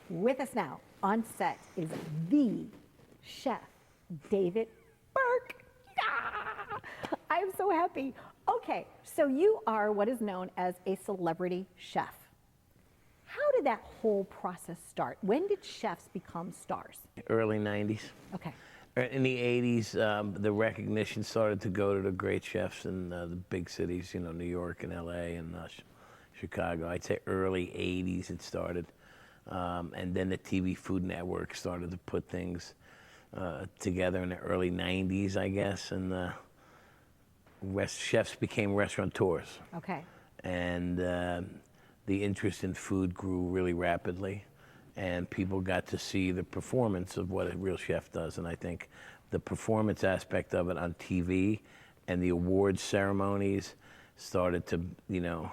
With us now on set is the chef, David Burke. Yeah! I'm so happy. Okay, so you are what is known as a celebrity chef. How did that whole process start? When did chefs become stars? Early 90s. Okay. In the 80s, the recognition started to go to the great chefs in the big cities, you know, New York and LA and Chicago. I'd say early 80s it started. And then the TV Food Network started to put things together in the early 90s, I guess, and chefs became restaurateurs. Okay. And the interest in food grew really rapidly, and people got to see the performance of what a real chef does. And I think the performance aspect of it on TV and the awards ceremonies started to, you know,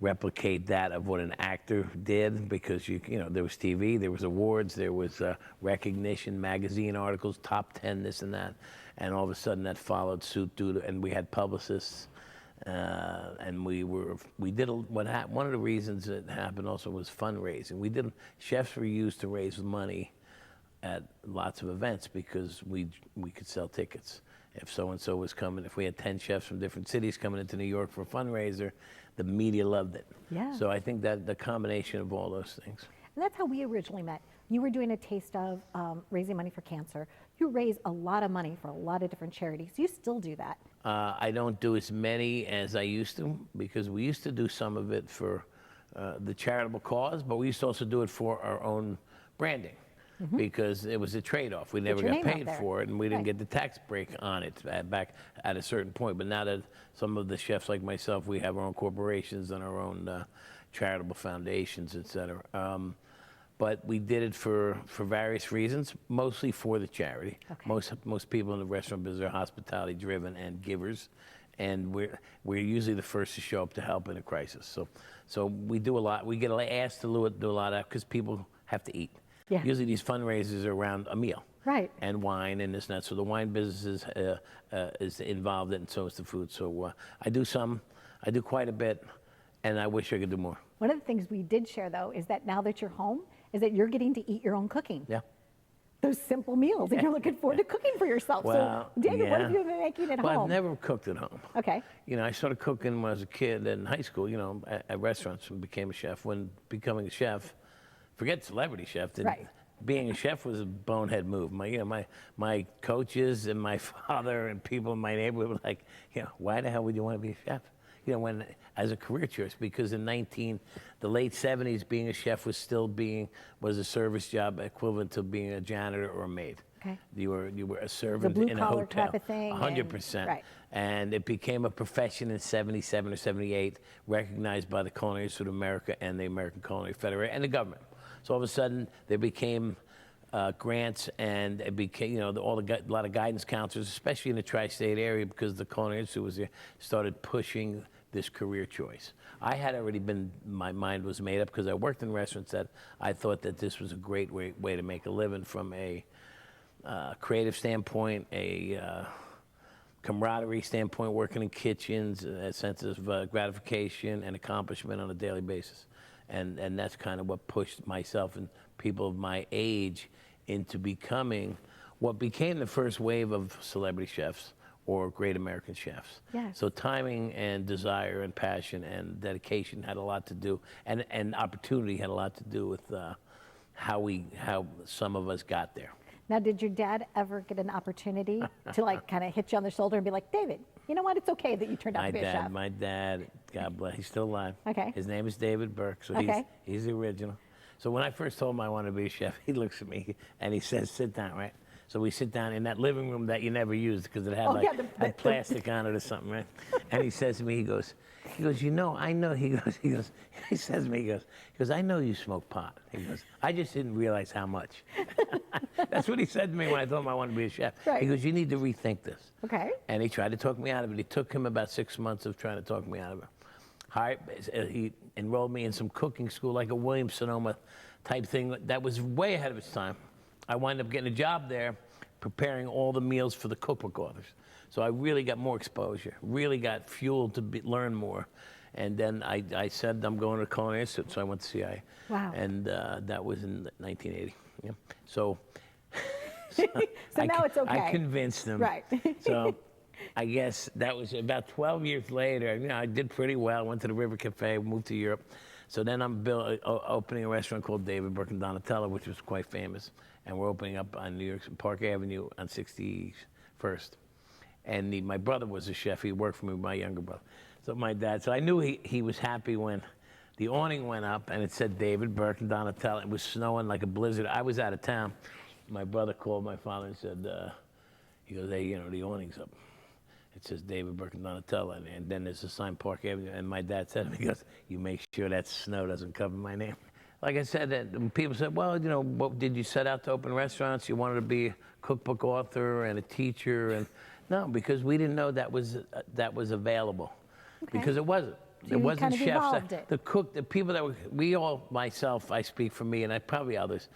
replicate that of what an actor did, because you know, there was TV, there was awards, there was recognition, magazine articles, top 10, this and that, and all of a sudden that followed suit and we had publicists, and one of the reasons it happened also was fundraising. Chefs were used to raise money at lots of events because we could sell tickets. If so-and-so was coming, if we had 10 chefs from different cities coming into New York for a fundraiser, the media loved it. Yeah. So I think that the combination of all those things. And that's how we originally met. You were doing a taste of raising money for cancer. You raise a lot of money for a lot of different charities. You still do that. I don't do as many as I used to, because we used to do some of it for the charitable cause, but we used to also do it for our own branding. Mm-hmm. Because it was a trade-off. We never got paid for it, and we didn't get the tax break on it back at a certain point. But now that some of the chefs like myself, we have our own corporations and our own charitable foundations, et cetera. But we did it for various reasons, mostly for the charity. Okay. Most people in the restaurant business are hospitality-driven and givers, and we're usually the first to show up to help in a crisis. So we do a lot. We get asked to do a lot of that because people have to eat. Yeah. Usually these fundraisers are around a meal, right? And wine and this and that. So the wine business is involved in it, and so is the food. So I do quite a bit, and I wish I could do more. One of the things we did share, though, is that now that you're home, is that you're getting to eat your own cooking. Yeah. Those simple meals, and you're looking forward to cooking for yourself. Well, so, David, what have you been making at home? Well, I've never cooked at home. Okay. You know, I started cooking when I was a kid in high school, you know, at restaurants, and became a chef. When becoming a chef, forget celebrity chef. Right. Being a chef was a bonehead move. My coaches and my father and people in my neighborhood were like, you know, why the hell would you want to be a chef? You know, as a career choice, because in the late 70s, being a chef was a service job equivalent to being a janitor or a maid. Okay. You were a servant in a hotel. Type of thing. 100%. Right. And it became a profession in 77 or 78, recognized by the Culinary Institute of America and the American Culinary Federation and the government. So all of a sudden, there became grants, and it became, you know, a lot of guidance counselors, especially in the tri-state area, because the Culinary Institute was there, started pushing this career choice. I had already my mind was made up because I worked in restaurants, that I thought that this was a great way to make a living from a creative standpoint, a camaraderie standpoint, working in kitchens, a sense of gratification and accomplishment on a daily basis. And that's kind of what pushed myself and people of my age into becoming what became the first wave of celebrity chefs or great American chefs. Yes. So timing and desire and passion and dedication had a lot to do, and opportunity had a lot to do with how some of us got there. Now, did your dad ever get an opportunity to like kind of hit you on the shoulder and be like, David, you know what? It's okay that you turned out to be a chef. My dad, God bless, he's still alive. Okay. His name is David Burke, so he's the original. So when I first told him I wanted to be a chef, he looks at me and he says, sit down, right? So we sit down in that living room that you never used because it had the plastic on it or something, right? And he says to me, he goes, you know, I know, he says to me, he goes, I know you smoke pot. He goes, I just didn't realize how much. That's what he said to me when I told him I wanted to be a chef. Right. He goes, you need to rethink this. Okay. And he tried to talk me out of it. It took him about 6 months of trying to talk me out of it. He enrolled me in some cooking school, like a Williams-Sonoma type thing that was way ahead of its time. I wound up getting a job there preparing all the meals for the cookbook authors. So I really got more exposure, really got fueled to learn more. And then I said, I'm going to Culinary Institute, so I went to CIA. Wow. And that was in 1980. Yeah. So, So now it's okay. I convinced them. Right. So I guess that was about 12 years later. You know, I did pretty well. Went to the River Cafe, moved to Europe. So then I'm opening a restaurant called David, Burke, and Donatella, which was quite famous. And we're opening up on New York Park Avenue on 61st. And my brother was a chef. He worked for me, my younger brother. So my dad, so I knew he was happy when the awning went up and it said David, Burke, and Donatella. It was snowing like a blizzard. I was out of town. My brother called my father and said, he goes, hey, you know, the awning's up. It says David, Burke, and Donatella, and then there's a sign, Park Avenue. And my dad said to me, he goes, you make sure that snow doesn't cover my name. Like I said, when people said, well, you know, what, did you set out to open restaurants? You wanted to be a cookbook author and a teacher? And no, because we didn't know that was available. Okay. Because it wasn't. So there wasn't kind of chefs. It. The people that were, we all, myself, I speak for me, and I probably others,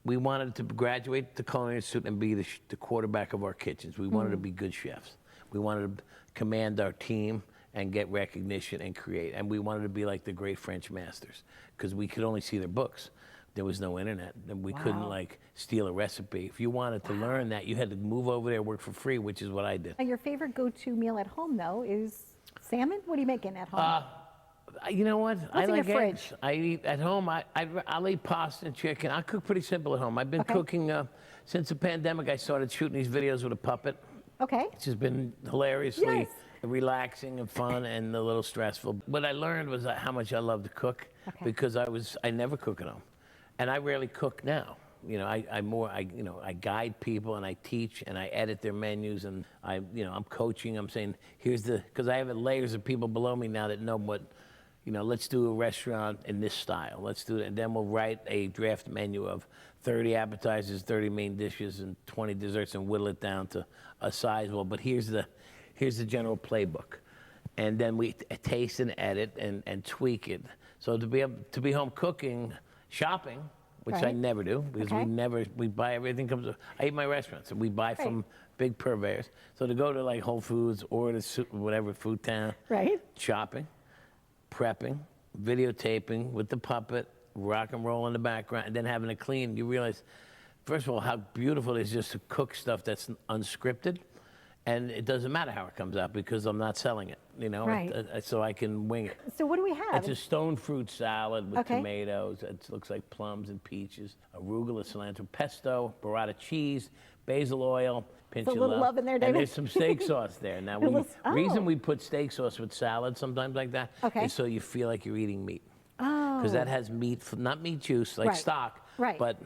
we wanted to graduate the Culinary Institute and be the quarterback of our kitchens. We wanted to be good chefs. We wanted to command our team and get recognition and create. And we wanted to be like the great French masters because we could only see their books. There was no internet, and we couldn't like steal a recipe. If you wanted to learn that, you had to move over there, work for free, which is what I did. Now, your favorite go-to meal at home, though, is salmon? What are you making at home? You know what? What's I in like your eggs. fridge? I eat at home. I'll eat pasta and chicken. I cook pretty simple at home. I've been cooking since the pandemic. I started shooting these videos with a puppet. Okay. Which has been hilariously relaxing and fun and a little stressful. What I learned was how much I love to cook because I never cook at home, and I rarely cook now. You know, I guide people and I teach and I edit their menus and I'm coaching. I'm saying because I have layers of people below me now that know what. You know, let's do a restaurant in this style. Let's do it, and then we'll write a draft menu of 30 appetizers, 30 main dishes, and 20 desserts, and whittle it down to a size. Well, but here's the general playbook, and then we taste and edit and tweak it. So to be home cooking, shopping, which I never do because we buy everything I eat my restaurants and we buy from big purveyors. So to go to like Whole Foods or to whatever Food Town, shopping. Prepping, videotaping with the puppet, rock and roll in the background, and then having it clean, you realize, first of all, how beautiful it is just to cook stuff that's unscripted. And it doesn't matter how it comes out because I'm not selling it, you know, so I can wing it. So what do we have? It's a stone fruit salad with tomatoes. It looks like plums and peaches, arugula, cilantro, pesto, burrata cheese, basil oil, pinch of love in there, David. and there's some steak sauce there. Now, reason we put steak sauce with salad sometimes like that is so you feel like you're eating meat. Oh. Because that has meat, not meat juice, like stock, but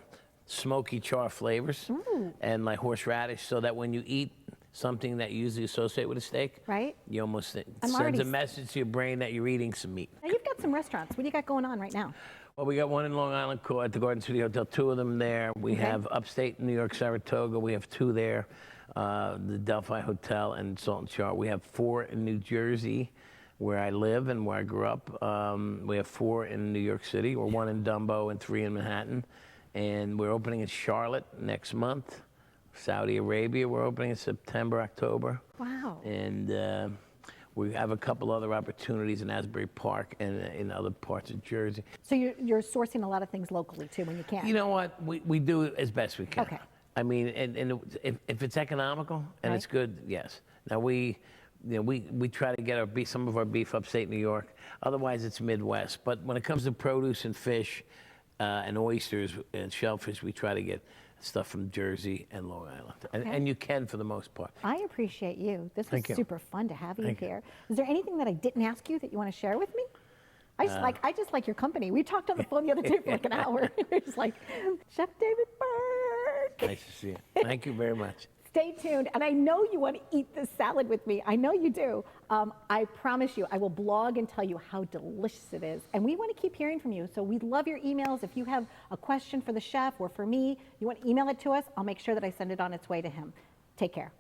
smoky char flavors and like horseradish, so that when you eat something that you usually associate with a steak, you almost sends a message to your brain that you're eating some meat. Now, you've got some restaurants. What do you got going on right now? Well, we got one in Long Island at the Garden City Hotel, 2 of them there. We have upstate New York, Saratoga. We have 2 there, the Delphi Hotel and Salt and Char. We have 4 in New Jersey, where I live and where I grew up. We have 4 in New York City, or 1 in Dumbo and 3 in Manhattan. And we're opening in Charlotte next month. Saudi Arabia, we're opening in September, October. Wow. And we have a couple other opportunities in Asbury Park and in other parts of Jersey. So you're sourcing a lot of things locally, too, when you can? You know what? We do it as best we can. Okay. I mean, and if it's economical and it's good, yes. Now, we try to get some of our beef upstate New York. Otherwise, it's Midwest. But when it comes to produce and fish and oysters and shellfish, we try to get stuff from Jersey and Long Island. And you can for the most part. I appreciate you. This was super fun to have you here. Is there anything that I didn't ask you that you want to share with me? I just like your company. We talked on the phone the other day for like an hour. It was like, Chef David Burke. Nice to see you. Thank you very much. Stay tuned. And I know you want to eat this salad with me. I know you do. I promise you, I will blog and tell you how delicious it is. And we want to keep hearing from you. So we love your emails. If you have a question for the chef or for me, you want to email it to us, I'll make sure that I send it on its way to him. Take care.